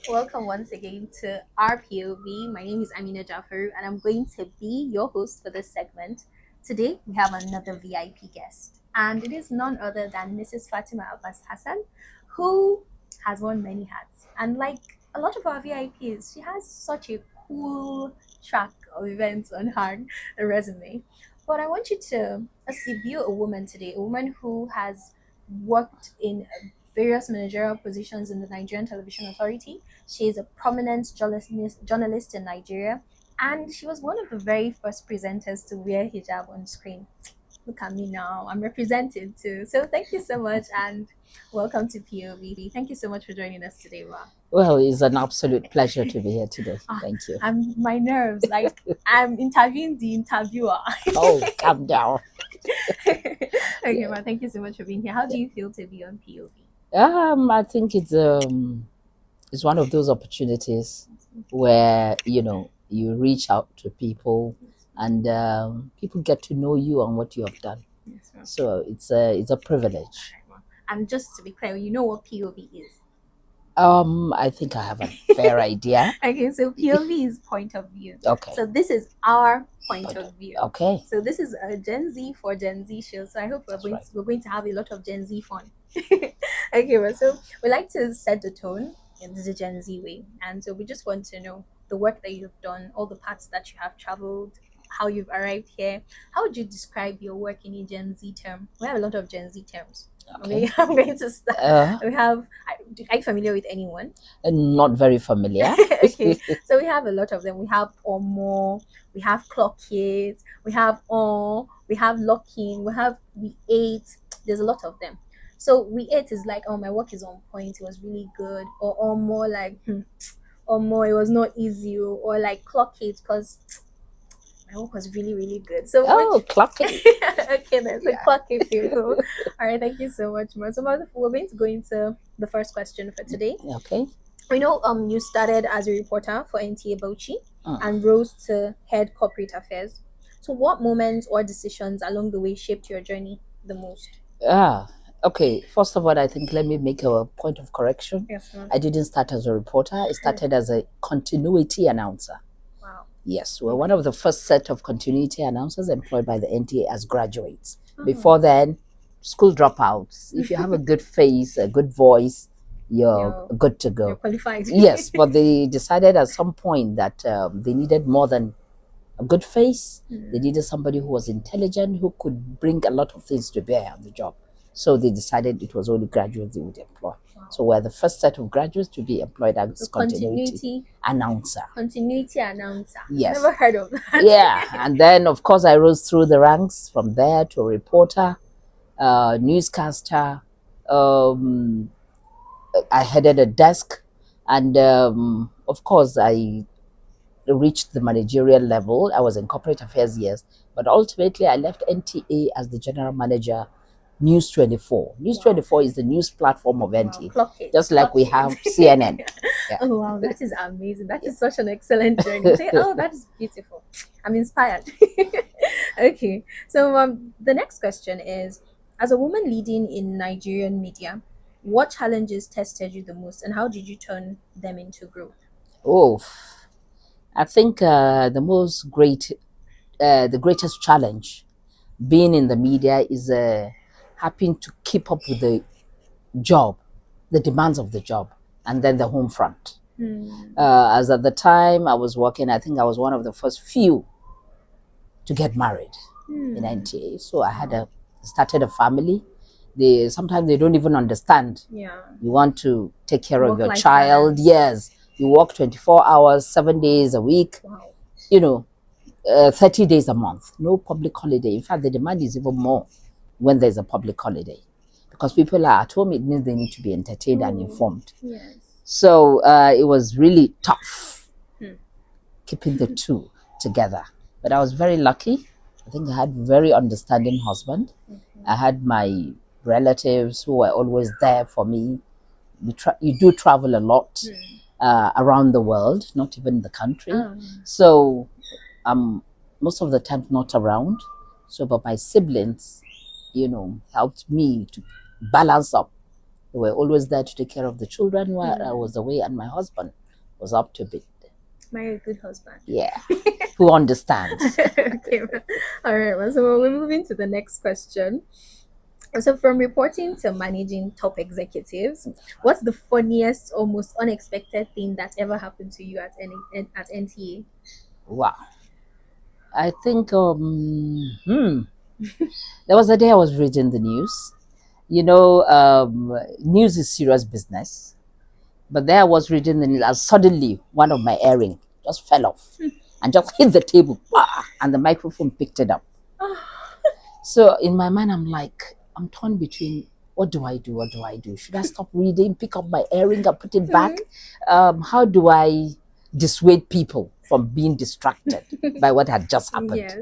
Welcome once again to OUR-POV. My name is Amina Jafaru, and I'm going to be your host for this segment. Today, we have another VIP guest, and it is none other than Mrs. Fatima Abass Hassan, who has worn many hats. And like a lot of our VIPs, she has such a cool track of events on her resume. But I want you to view a woman today, a woman who has worked in various managerial positions in the Nigerian Television Authority. She is a prominent journalist in Nigeria, and she was one of the very first presenters to wear hijab on screen. Look at me now, I'm represented too. So thank you so much, and welcome to POV. Thank you so much for joining us today, Wa. Well, it's an absolute pleasure to be here today. Thank you. My nerves, like I'm interviewing the interviewer. Oh, calm down. Okay, Ma, thank you so much for being here. How do you feel to be on POV? I think it's one of those opportunities where you reach out to people and people get to know you and what you have done. Yes, ma'am. So it's a privilege. And just to be clear, you know what POV is? I think I have a fair idea. Okay, so POV is point of view. Okay. So this is our point of view. Okay. So this is a Gen Z for Gen Z show. So I hope we're going to have a lot of Gen Z fun. Okay, well, so we like to set the tone in the Gen Z way, and so we just want to know the work that you've done, all the paths that you have traveled, how you've arrived here. How would you describe your work in a Gen Z term? We have a lot of Gen Z terms. Okay, I'm going to start. We have. Are you familiar with anyone? Not very familiar. Okay, so we have a lot of them. We have Omo, we have Clock It, we have we have Locking, we ate. There's a lot of them. So we ate is like, oh, my work is on point. It was really good. Or more like, or more, it was not easy. Or like Clock It because my work was really, really good. So Clock It. Okay, then so Clock It people. All right, thank you so much, Ma. So we're going to go into the first question for today. Okay. We know you started as a reporter for NTA Bauchi and rose to head corporate affairs. So what moments or decisions along the way shaped your journey the most? Okay. First of all, I think let me make a point of correction. Yes, ma'am. I didn't start as a reporter. I started as a continuity announcer. Wow. Yes, we're one of the first set of continuity announcers employed by the NTA as graduates. Before then, school dropouts. If you have a good face, a good voice, you're good to go. You're qualified. Yes, but they decided at some point that they needed more than a good face. They needed somebody who was intelligent, who could bring a lot of things to bear on the job. So they decided it was only graduates they would employ. Wow. So we're the first set of graduates to be employed as continuity announcer. Continuity announcer. Yes. Never heard of that. Yeah, and then of course I rose through the ranks from there to a reporter, newscaster. I headed a desk, and of course I reached the managerial level. I was in corporate affairs, yes, but ultimately I left NTA as the general manager. News 24. News 24 is the news platform of NTA, just like we have CNN. Yeah. Oh wow, that is amazing. That is such an excellent journey. Oh, that is beautiful. I'm inspired. Okay, so the next question is: as a woman leading in Nigerian media, what challenges tested you the most, and how did you turn them into growth? Oh, I think the greatest challenge being in the media is having to keep up with the job, the demands of the job, and then the home front. As at the time I was working, I think I was one of the first few to get married in NTA. So I had started a family. Sometimes they don't even understand. Yeah. You want to take care of your child. Yes. You work 24 hours, 7 days a week. Wow. 30 days a month. No public holiday. In fact, the demand is even more when there's a public holiday. Because people are at home, it means they need to be entertained and informed. Yes. So it was really tough keeping the two together. But I was very lucky. I think I had a very understanding husband. I had my relatives who were always there for me. You do travel a lot around the world, not even the country. So most of the time not around. So, but my siblings, helped me to balance up. They were always there to take care of the children while I was away, and my husband. was up to bit. Marry a good husband. Yeah, who understands. Okay, all right. Well, so we're moving to the next question. So, from reporting to managing top executives, what's the funniest or most unexpected thing that ever happened to you at NTA? Wow. I think there was a day I was reading the news. News is serious business. But there I was reading the news, and suddenly one of my earring just fell off and just hit the table, and the microphone picked it up. So in my mind, I'm torn between what do I do? What do I do? Should I stop reading, pick up my earring and put it back? How do I dissuade people from being distracted by what had just happened? Yes.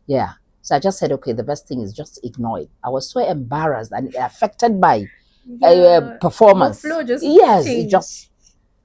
Yeah. So I just said, okay, the best thing is just ignore it. I was so embarrassed and affected by performance. Your flow just yes, changed. it just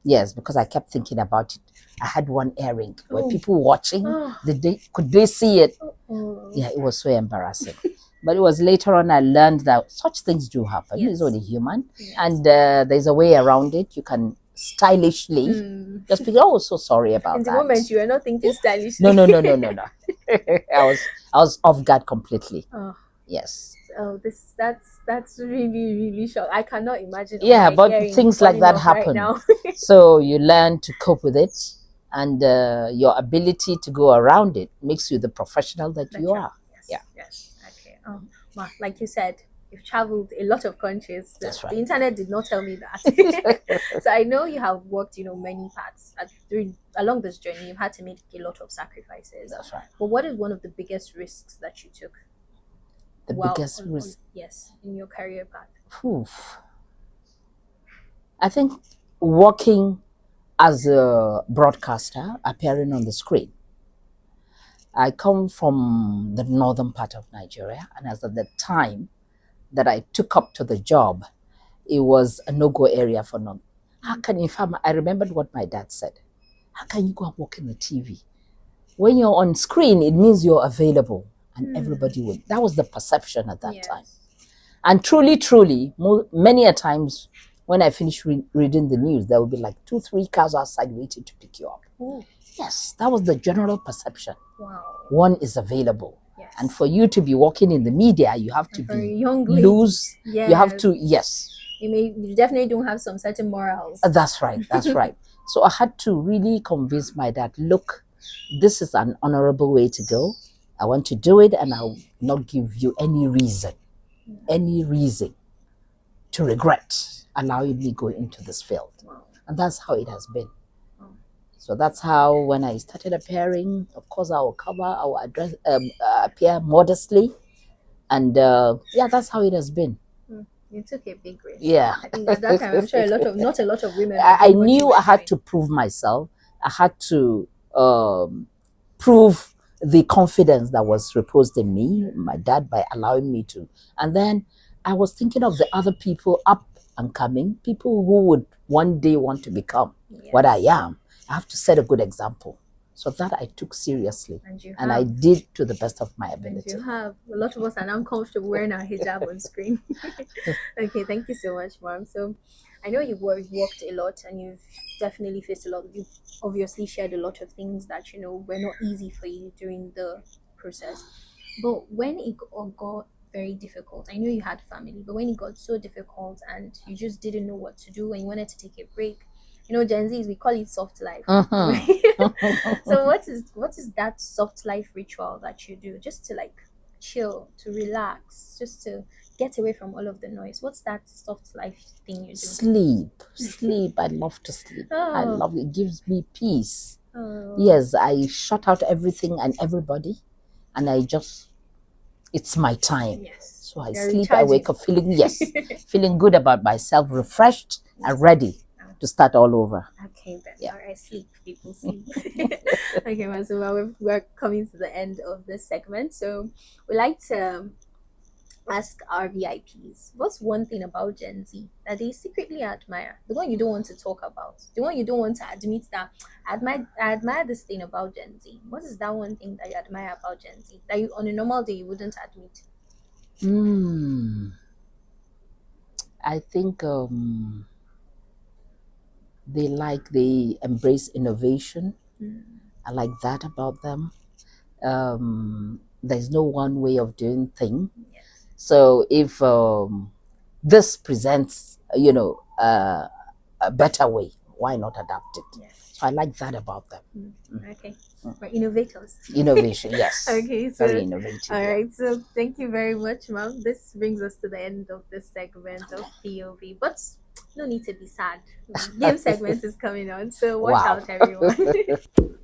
yes, because I kept thinking about it. I had one earring. Were people watching? Could they see it? Yeah, it was so embarrassing. But it was later on I learned that such things do happen. Yes. It's only human. Yes. And there's a way around it. You can stylishly just be, oh, so sorry about In the that. moment, you were not thinking stylishly. No. I was off guard completely. Yes. Oh, that's really shocking. I cannot imagine. Yeah, but things like that happen. Right so you learn to cope with it, and your ability to go around it makes you the professional that you are. Yes. Okay. Well, like you said, you've traveled a lot of countries. That's right. The internet did not tell me that. So I know you have worked, many parts along this journey. You've had to make a lot of sacrifices. That's right. But what is one of the biggest risks that you took? The biggest risk? Yes, in your career path. Oof. I think working as a broadcaster, appearing on the screen. I come from the northern part of Nigeria, and as at the time that I took up to the job, it was a no-go area for none. I remembered what my dad said. How can you go and work in the TV? When you're on screen, it means you're available, and everybody would. That was the perception at that time. And truly, many a times when I finished reading the news, there would be like 2-3 cars outside waiting to pick you up. Ooh. Yes, that was the general perception. Wow. One is available. Yes. And for you to be working in the media, you have to be loose. Yes. You have to, yes. You definitely don't have some certain morals. That's right. So I had to really convince my dad, look, this is an honorable way to go. I want to do it, and I'll not give you any reason to regret allowing me go into this field. Wow. And that's how it has been. Wow. So that's how, when I started appearing, of course, I will cover, I will address, appear modestly. And that's how it has been. You took a big risk. Yeah. I think at that time, I'm sure not a lot of women. I knew I had to prove myself. I had to prove the confidence that was reposed in me, my dad, by allowing me to. And then I was thinking of the other people up and coming, people who would one day want to become what I am. I have to set a good example. So that I took seriously. And I did to the best of my ability. And you have. A lot of us are now comfortable wearing our hijab on screen. Okay, thank you so much, Mom. So I know you've worked a lot, and you've definitely faced a lot. You've obviously shared a lot of things that, were not easy for you during the process. But when it got very difficult, I know you had family, but when it got so difficult and you just didn't know what to do and you wanted to take a break, Gen Zs, we call it soft life. So what is that soft life ritual that you do just to chill, to relax, just to get away from all of the noise? What's that soft life thing you do? Sleep. I love to sleep. I love it. It gives me peace. Yes, I shut out everything and everybody, and it's my time. Yes. So I sleep, I wake up feeling good about myself, refreshed and ready to start all over. Okay, then. Yeah. All right, sleep. People sleep. Okay, well, so we're coming to the end of this segment. So we like to ask our VIPs, what's one thing about Gen Z that they secretly admire? The one you don't want to talk about. The one you don't want to admit that I admire this thing about Gen Z. What is that one thing that you admire about Gen Z that you, on a normal day, you wouldn't admit? I think they embrace innovation. I like that about them. There's no one way of doing thing. Yes. So if this presents, a better way, why not adapt it? Yes. So I like that about them. Okay. We're innovators. Innovation, yes. Okay, so Very innovative. all yeah. right, so thank you very much, ma'am. This brings us to the end of this segment of POV. But no need to be sad. Game segment is coming on, so watch Wow. out, everyone.